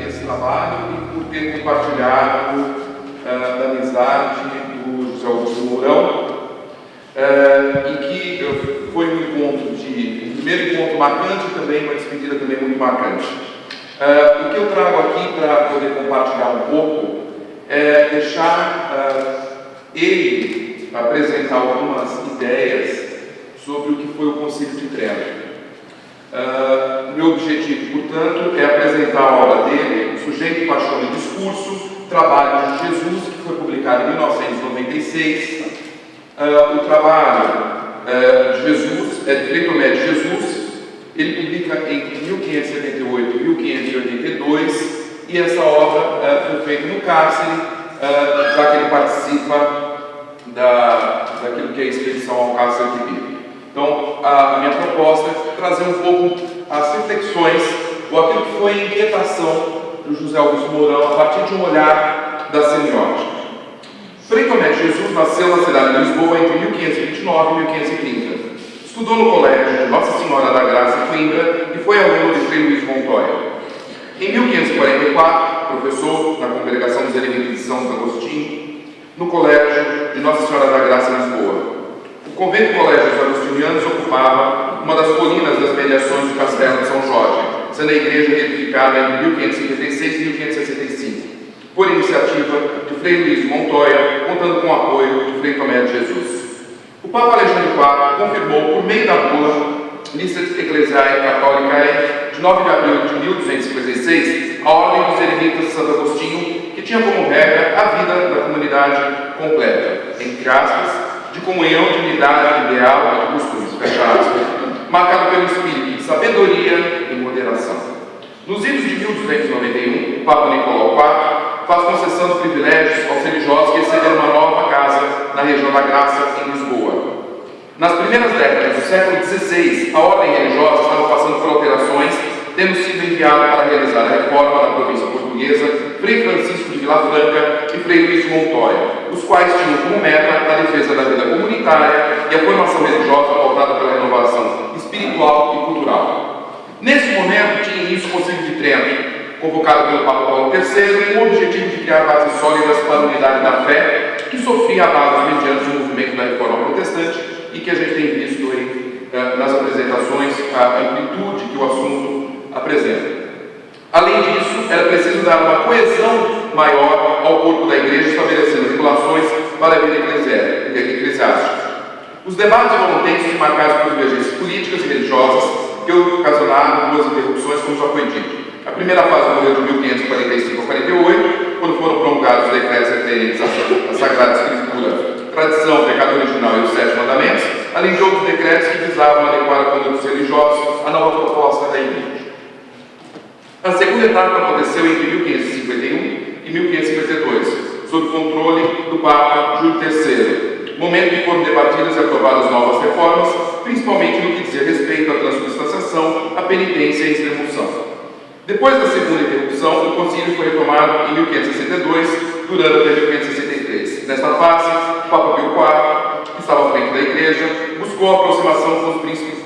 esse trabalho e por ter compartilhado da amizade do José Augusto Mourão, e que foi um primeiro encontro marcante e também uma despedida também muito marcante. O que eu trago aqui para poder compartilhar um pouco é deixar ele apresentar algumas ideias sobre o que foi o Concílio de Trento. Meu objetivo, portanto, é apresentar a obra dele, Sujeito, Paixão e Discurso, Trabalho de Jesus, que foi publicado em 1996. O trabalho de Jesus, de Frei Tomé de Jesus, ele publica entre 1578 e 1582, e essa obra foi feita no cárcere, já que ele participa daquilo que é a expedição ao cárcere de Bíblia. Então, a minha proposta é trazer um pouco as reflexões, ou aquilo que foi a inquietação do José Augusto Mourão a partir de um olhar da semiótica. Frei Tomé de Jesus nasceu na cidade de Lisboa entre 1529 e 1530. Estudou no colégio de Nossa Senhora da Graça em Coimbra e foi aluno de Frei Luís Montoya. Em 1544, professor na Congregação dos Eremitas de São Agostinho, no colégio de Nossa Senhora da Graça em Lisboa. O convento colégio dos agostinianos ocupava uma das colinas das mediações do Castelo de São Jorge, sendo a igreja edificada entre 1556 e 1565, por iniciativa de Frei Luís Montoya, contando com o apoio de Frei Tomé de Jesus. O Papa Alexandre IV confirmou, por meio da bula Licet Ecclesiae Catholicae, de 9 de abril de 1256, a Ordem dos Eremitas de Santo Agostinho, que tinha como regra a vida da comunidade completa, entre aspas, de comunhão, de unidade, ideal e de costumes, fecha aspas, marcado pelo espírito de sabedoria e moderação. Nos idos de 1291, o Papa Nicolau IV faz concessão de privilégios aos religiosos que receberam uma nova casa na região da Graça, em Lisboa. Nas primeiras décadas do século XVI, a ordem religiosa estava passando por alterações, tendo sido enviada para realizar a reforma da província portuguesa Frei Francisco de Vilafranca e Frei Luís Montoya, os quais tinham como meta a defesa da vida comunitária e a formação religiosa pautada pela renovação espiritual e cultural. Nesse momento, tinha início o Concílio de Trento, convocado pelo Papa Paulo III, com o objetivo de criar bases sólidas para a unidade da fé, que sofria abalos mediante o movimento da reforma protestante e que a gente tem visto aí, nas apresentações a amplitude que o assunto apresenta. Além disso, era preciso dar uma coesão maior ao corpo da Igreja, estabelecendo regulações para a vida eclesiástica. Os debates foram tensos e marcados por divergências políticas e religiosas que ocasionaram duas interrupções, como já foi dito. A primeira fase ocorreu de 1545 a 48, quando foram promulgados os decretos referentes à Sagrada Escritura, tradição, pecado original e os 7 mandamentos, além de outros decretos que visavam adequar a conduta dos religiosos à nova proposta da Igreja. A segunda etapa aconteceu entre 1551 e 1552, sob controle do Papa Júlio III, momento em que foram debatidas e aprovadas novas reformas, principalmente no que dizia respeito à transubstanciação, à penitência e à extremunção. Depois da segunda interrupção, o concílio foi retomado em 1562, durando até 1563. Nesta fase, o Papa Pio IV, que estava à frente da Igreja, buscou a aproximação com os príncipes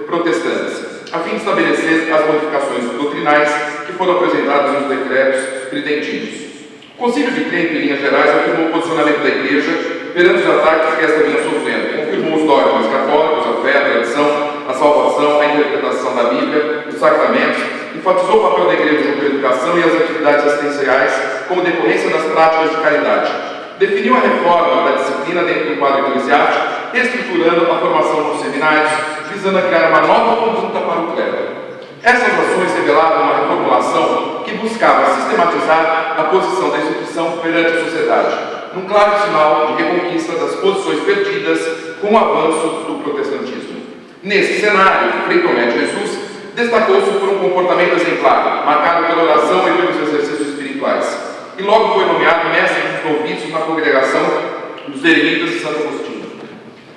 protestantes, a fim de estabelecer as modificações doutrinais que foram apresentadas nos decretos tridentinos. O Concílio de Trento, em linhas gerais, afirmou o posicionamento da Igreja perante os ataques que esta vinha sofrendo, confirmou os dogmas católicos, a fé, a tradição, a salvação, a interpretação da Bíblia, os sacramentos, enfatizou o papel da Igreja junto à educação e as atividades assistenciais como decorrência das práticas de caridade. Definiu a reforma da disciplina dentro do quadro eclesiástico, estruturando a formação dos seminários, visando a criar uma nova conduta para o clero. Essas ações revelavam uma reformulação que buscava sistematizar a posição da instituição perante a sociedade, num claro sinal de reconquista das posições perdidas com o avanço do protestantismo. Nesse cenário, Frei Tomé de Jesus destacou-se por um comportamento exemplar, marcado pela oração e pelos exercícios espirituais, e logo foi nomeado mestre dos noviços na congregação dos Eremitas de Santo Agostinho.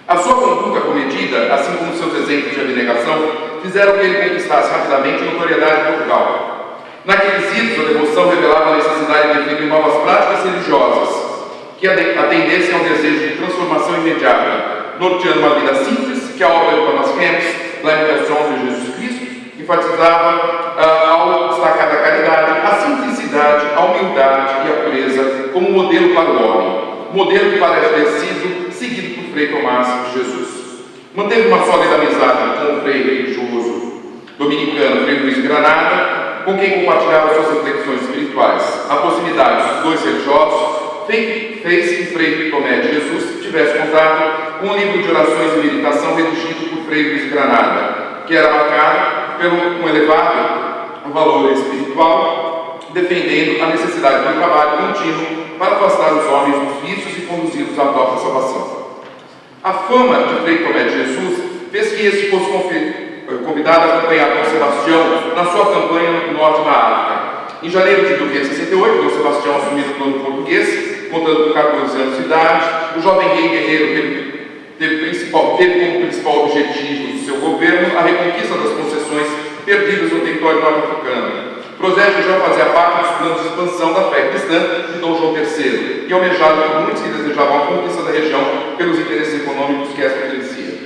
A sua conduta comedida, assim como seus exemplos de abnegação, fizeram que ele conquistasse rapidamente notoriedade em Portugal. Naqueles idos, a devoção revelava a necessidade de definir novas práticas religiosas que atendessem ao desejo de transformação imediata, norteando uma vida simples, que a obra de Thomas Kempis, La Imitação de Jesus Cristo, enfatizava ao destacar da caridade, assim modelo para o homem, modelo que parece ter sido seguido por Frei Tomás de Jesus. Manteve uma sólida amizade com o frei religioso dominicano Frei Luiz Granada, com quem compartilhava suas reflexões espirituais. A proximidade dos dois religiosos fez que Frei Tomé de Jesus tivesse contato com um livro de orações e meditação redigido por Frei Luiz Granada, que era marcado pelo um elevado valor espiritual, defendendo a necessidade do trabalho contínuo para afastar os homens dos vícios e conduzi-los à própria salvação. A fama de Frei Tomé de Jesus fez que este fosse convidado a acompanhar Dom Sebastião na sua campanha no norte da África. Em janeiro de 1568, Dom Sebastião assumiu o trono português, contando com 14 anos de idade. O jovem rei guerreiro teve como principal objetivo do seu governo a reconquista das concessões perdidas no território norte-africano. O projeto já fazia parte dos planos de expansão da fé cristã de Dom João III, e almejado por muitos que desejavam a conquista da região pelos interesses econômicos que esta oferecia.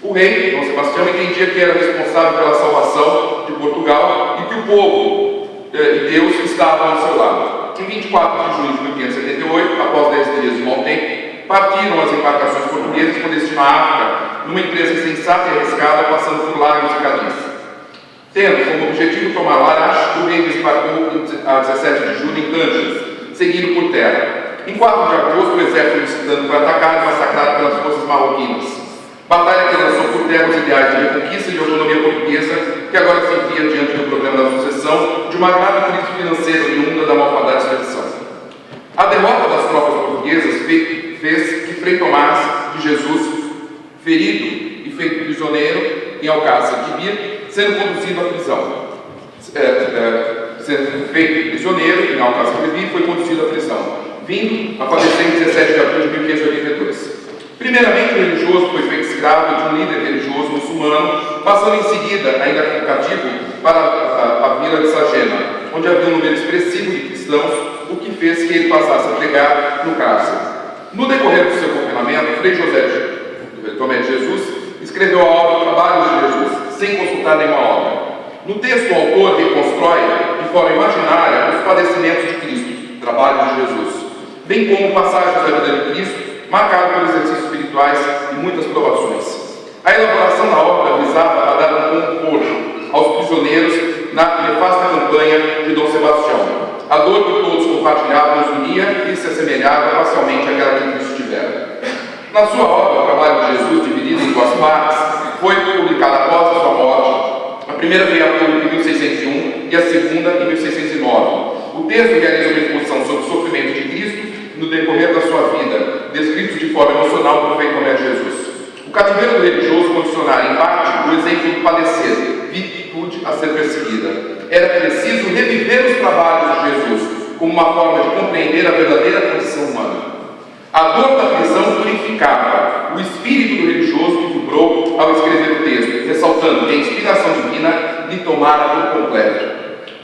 O rei, Dom Sebastião, entendia que era responsável pela salvação de Portugal e que o povo e Deus estavam ao seu lado. Em 24 de junho de 1578, após 10 dias de mau tempo, partiram as embarcações portuguesas com destino à África, numa empresa sensata e arriscada, passando por Lagos e Cadiz. Tendo como objetivo tomar Larache, o rei desembarcou a 17 de julho em Tangier, seguindo por terra. Em 4 de agosto, o exército lusitano foi atacado e massacrado pelas forças marroquinas. Batalha que lançou por terra os ideais de reconquista e de autonomia portuguesa, que agora se envia diante do problema da sucessão de uma grave crise financeira oriunda da malfadada expedição. A derrota das tropas portuguesas fez que Frei Tomás de Jesus, ferido e feito prisioneiro em Alcácer de Quibir, sendo conduzido à prisão. Sendo feito prisioneiro em Alcácer de Quibir, foi conduzido à prisão, vindo a falecer em 17 de abril de 1582. Primeiramente, o religioso foi feito escravo de um líder religioso muçulmano, passando em seguida, ainda como cativo, para a vila de Sagena, onde havia um número expressivo de cristãos, o que fez que ele passasse a pregar no cárcere. No decorrer do seu confinamento, Frei José Tomé de Jesus escreveu a obra Trabalhos de Jesus, sem consultar nenhuma obra. No texto, o autor reconstrói, de forma imaginária, os padecimentos de Cristo, Trabalhos de Jesus, bem como passagens da vida de Cristo, marcado por exercícios espirituais e muitas provações. A elaboração da obra visava a dar um conforto aos prisioneiros na nefasta campanha de Dom Sebastião. A dor que todos compartilhavam os unia e se assemelhava parcialmente àquela que Cristo tivera. Na sua obra, o Trabalho de Jesus, dividido em 2 partes, foi publicada após a sua morte. A primeira veio a público em 1601 e a segunda em 1609. O texto realiza uma exposição sobre o sofrimento de Cristo no decorrer da sua vida, descritos de forma emocional por Frei Tomé de Jesus. O cativeiro do religioso condicionara, em parte, o exemplo do padecer, virtude a ser perseguida. Era preciso reviver os trabalhos de Jesus, como uma forma de compreender a verdadeira condição humana. A dor da prisão purificava o espírito do religioso que vibrou ao escrever o texto, ressaltando que a inspiração divina lhe tomara por completo.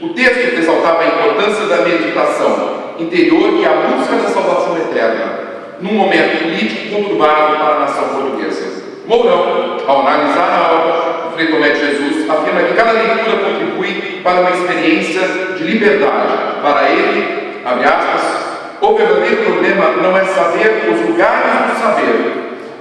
O texto ressaltava a importância da meditação interior e a busca da salvação eterna, num momento político conturbado para a nação portuguesa. Mourão, ao analisar a obra, o Frei Tomé de Jesus afirma que cada leitura contribui para uma experiência de liberdade. Para ele, abre aspas, o verdadeiro problema não é saber os lugares do saber,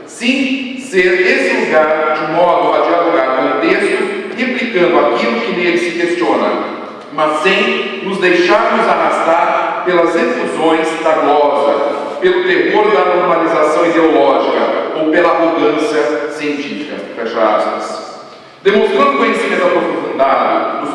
sim ser esse lugar de modo a dialogar com o texto, replicando aquilo que nele se questiona, mas sem nos deixarmos arrastar pelas efusões da glosa, pelo terror da normalização ideológica ou pela arrogância científica. Fecha aspas. Demonstrando conhecimento aprofundado do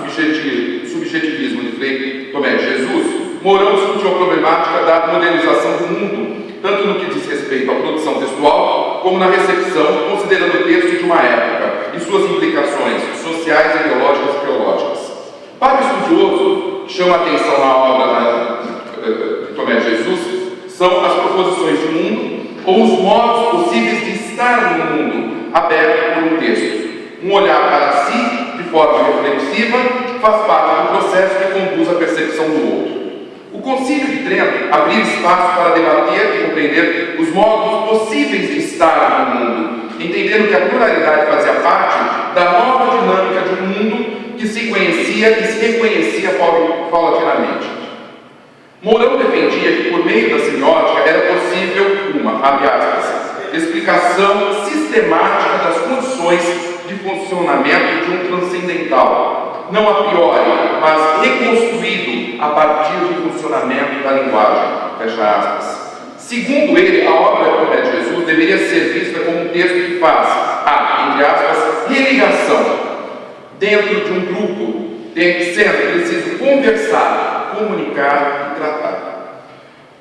subjetivismo de Frei Tomé de Jesus, Mourão discutiu a problemática da modernização do mundo, tanto no que diz respeito à produção textual, como na recepção, considerando o texto de uma época e suas implicações sociais, ideológicas e teológicas. Para o estudioso, chama a atenção na obra de Tomé de Jesus, são as proposições de mundo ou os modos possíveis de estar no mundo, aberto por um texto. Um olhar para si, de forma reflexiva, faz parte do processo que conduz à percepção do outro. O Concílio de Trento abriu espaço para debater e compreender os modos possíveis de estar no mundo, entendendo que a pluralidade fazia parte da nova dinâmica de um mundo que se conhecia e se reconhecia paulatinamente. Mourão defendia que, por meio da semiótica, era possível uma, abre aspas, explicação sistemática das condições de funcionamento de um transcendental, não a priori, mas reconstruído a partir do funcionamento da linguagem, fecha aspas. Segundo ele, a obra do Comédia de Jesus deveria ser vista como um texto que faz a, entre aspas, religação dentro de um grupo, sendo preciso conversar, comunicar e tratar.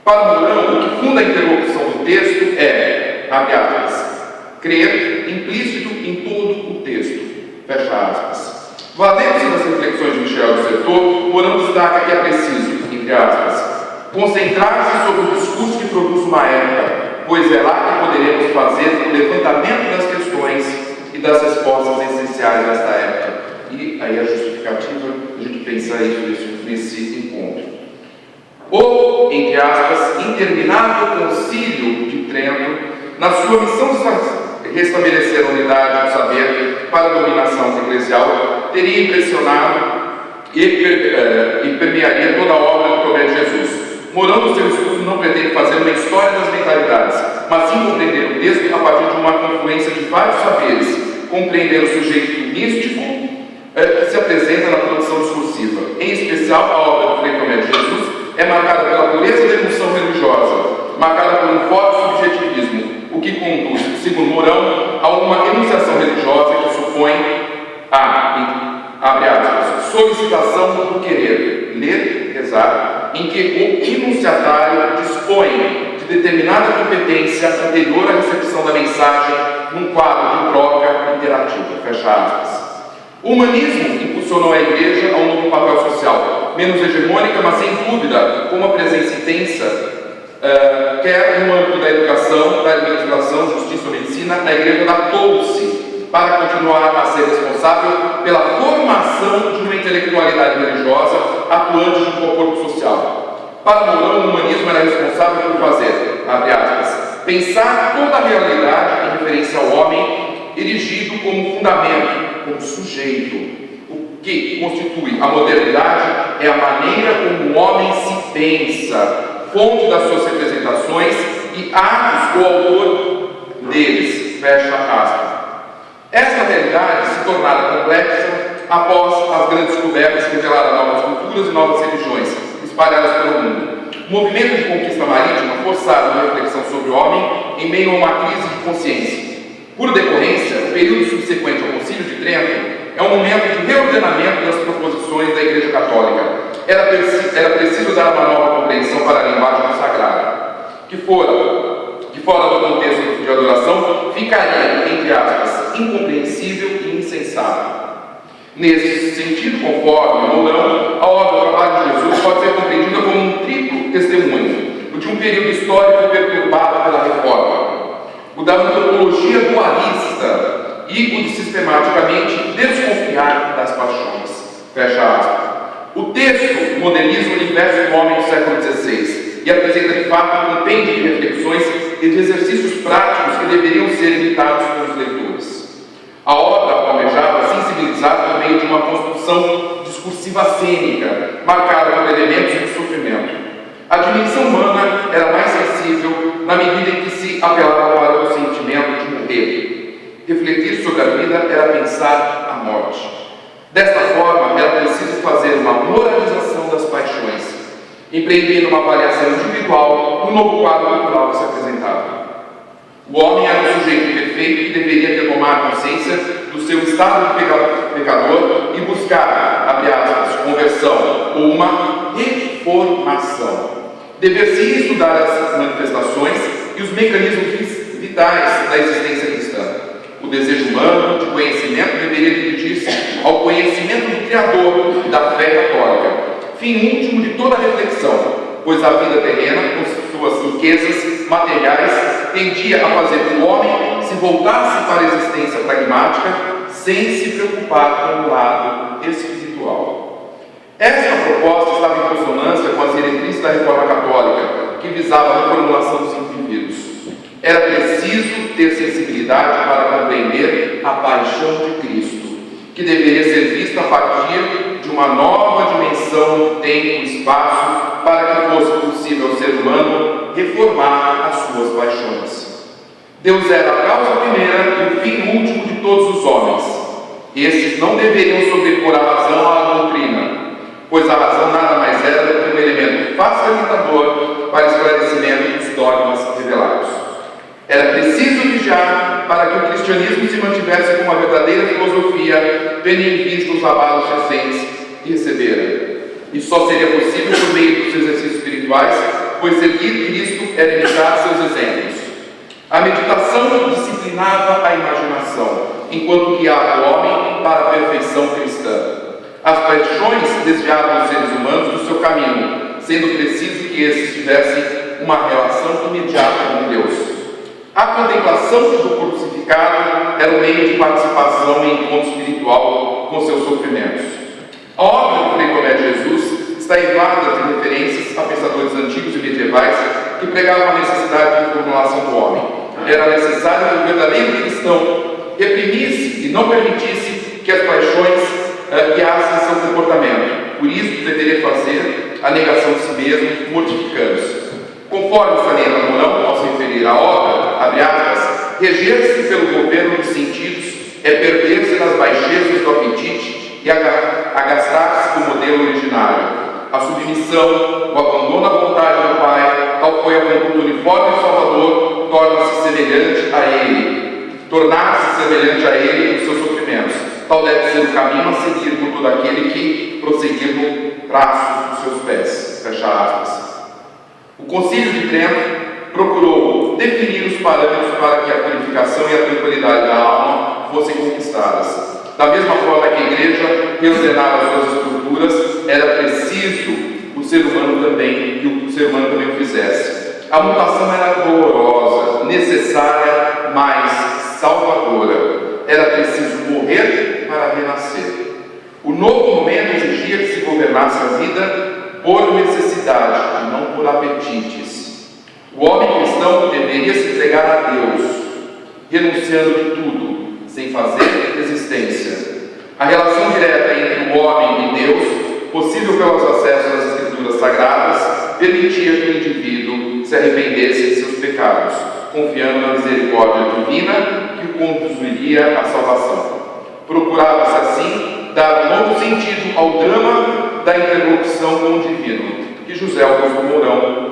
Para Mourão, o que funda a interlocução do texto é, abre aspas, crer implícito em todo o texto, fecha aspas. Valendo-se das reflexões de Michel do Setor, Mourão destaca que é preciso, entre aspas, concentrar-se sobre o discurso que produz uma época, pois é lá que poderemos fazer o levantamento das questões e das respostas essenciais desta época. E aí a justificativa, a gente pensar isso nesse encontro. O, entre aspas, interminável concílio de Trento, na sua missão de restabelecer a unidade do saber para a dominação eclesial, teria impressionado e permearia toda a obra do Comédia de Jesus. Mourão, no seu estudo, não pretende fazer uma história das mentalidades, mas sim compreender o texto a partir de uma confluência de vários saberes, compreender o sujeito místico que se apresenta na produção discursiva. Em especial, a obra do Frei Comédia de Jesus é marcada pela pureza da emoção religiosa, marcada por um forte subjetivismo, o que conduz, segundo Mourão, a uma enunciação religiosa que supõe a, abre aspas, solicitação do querer, ler, rezar, em que o enunciatário dispõe de determinada competência anterior à recepção da mensagem num quadro de troca interativa, fecha aspas. O humanismo impulsionou a Igreja a um novo papel social, menos hegemônica, mas sem dúvida, com uma presença intensa, quer no âmbito da educação, da administração, justiça ou medicina, a Igreja adaptou-se para continuar a ser responsável pela formação de uma intelectualidade religiosa atuante de um corpo social. Para Mourão, o humanismo era responsável por fazer, abre aspas, pensar toda a realidade em referência ao homem, erigido como fundamento, como sujeito. O que constitui a modernidade é a maneira como o homem se pensa, fonte das suas representações e atos do autor deles, fecha aspas. Esta realidade se tornara complexa após as grandes descobertas que revelaram novas culturas e novas religiões espalhadas pelo mundo. O movimento de conquista marítima forçaram uma reflexão sobre o homem em meio a uma crise de consciência. Por decorrência, o período subsequente ao Concílio de Trento é um momento de reordenamento das proposições da Igreja Católica. Era preciso dar uma nova compreensão para a linguagem do sagrado, que fora do contexto de adoração, ficaria, entre aspas, incompreensível e insensato. Nesse sentido, conforme Mourão, a obra do trabalho de Jesus pode ser compreendida como um triplo testemunho de um período histórico perturbado pela reforma, o da antropologia dualista e o de sistematicamente desconfiar das paixões. Fecha aspas. O texto moderniza o universo do homem do século XVI e apresenta de fato um compêndio de reflexões e de exercícios práticos que deveriam ser imitados pelos leitores. A obra almejava sensibilizar por meio de uma construção discursiva cênica, marcada por elementos de sofrimento. A dimensão humana era mais sensível na medida em que se apelava para o sentimento de morrer. Refletir sobre a vida era pensar a morte. Desta forma, era preciso fazer uma moralização das paixões, empreendendo uma avaliação individual do novo quadro cultural que se apresentava. O homem era um sujeito perfeito que deveria ter tomado consciência do seu estado de pecador e buscar, abre aspas, conversão ou uma reformação. Dever-se estudar as manifestações e os mecanismos vitais da existência cristã. O desejo humano de conhecimento deveria dirigir-se ao conhecimento do Criador e da fé católica, fim último de toda reflexão, pois a vida terrena, com suas riquezas materiais, tendia a fazer que o homem se voltasse para a existência pragmática sem se preocupar com o lado espiritual. Esta proposta estava em consonância com as diretrizes da Reforma Católica, que visava a reformulação dos indivíduos. Era preciso ter sensibilidade para compreender a paixão de Cristo, que deveria ser vista a partir de de uma nova dimensão do tempo e espaço para que fosse possível ao ser humano reformar as suas paixões. Deus era a causa primeira e o fim último de todos os homens. Estes não deveriam sobrepor a razão à doutrina, pois a razão nada mais era do que um elemento facilitador para esclarecimento dos dogmas revelados. Era preciso vigiar para que o cristianismo se mantivesse como uma verdadeira filosofia, tendo em vista os abalos recentes que recebera. E só seria possível por meio dos exercícios espirituais, pois seguir Cristo era imitar seus exemplos. A meditação disciplinava a imaginação, enquanto guiava o homem para a perfeição cristã. As paixões desviavam os seres humanos do seu caminho, sendo preciso que esses tivessem uma relação imediata com Deus. A contemplação do crucificado era o meio de participação em encontro espiritual com seus sofrimentos. A obra do Frei Tomé de Jesus está invada de referências a pensadores antigos e medievais que pregavam a necessidade de reformulação do homem. Era necessário que o verdadeiro cristão reprimisse e não permitisse que as paixões guiassem seu comportamento. Por isso, deveria fazer a negação de si mesmo, mortificando-se. Conforme salienta Mourão, ao se referir à obra, abre aspas, reger-se pelo governo dos sentidos é perder-se nas baixezas do apetite e agastar-se do modelo originário. A submissão, o abandono à vontade do Pai, tal foi a conduta uniforme do Salvador, torna-se semelhante a Ele. Tornar-se semelhante a Ele nos seus sofrimentos. Tal deve ser o caminho a seguir por todo aquele que prosseguir no traço dos seus pés. Fecha aspas. O Concílio de Trento procurou definir os parâmetros para que a purificação e a tranquilidade da alma fossem conquistadas. Da mesma forma que a Igreja reordenava as suas estruturas, era preciso o ser humano também, que o ser humano também o fizesse. A mutação era dolorosa, necessária, mas salvadora. Era preciso morrer para renascer. O novo momento exigia que se governasse a vida por necessidade e não por apetites. O homem cristão deveria se entregar a Deus, renunciando de tudo, sem fazer resistência. A relação direta entre o homem e Deus, possível pelos acessos às Escrituras Sagradas, permitia que o indivíduo se arrependesse de seus pecados, confiando na misericórdia divina que o conduziria à salvação. Procurava-se assim dar um novo sentido ao drama da interlocução com o divino, que José Augusto Mourão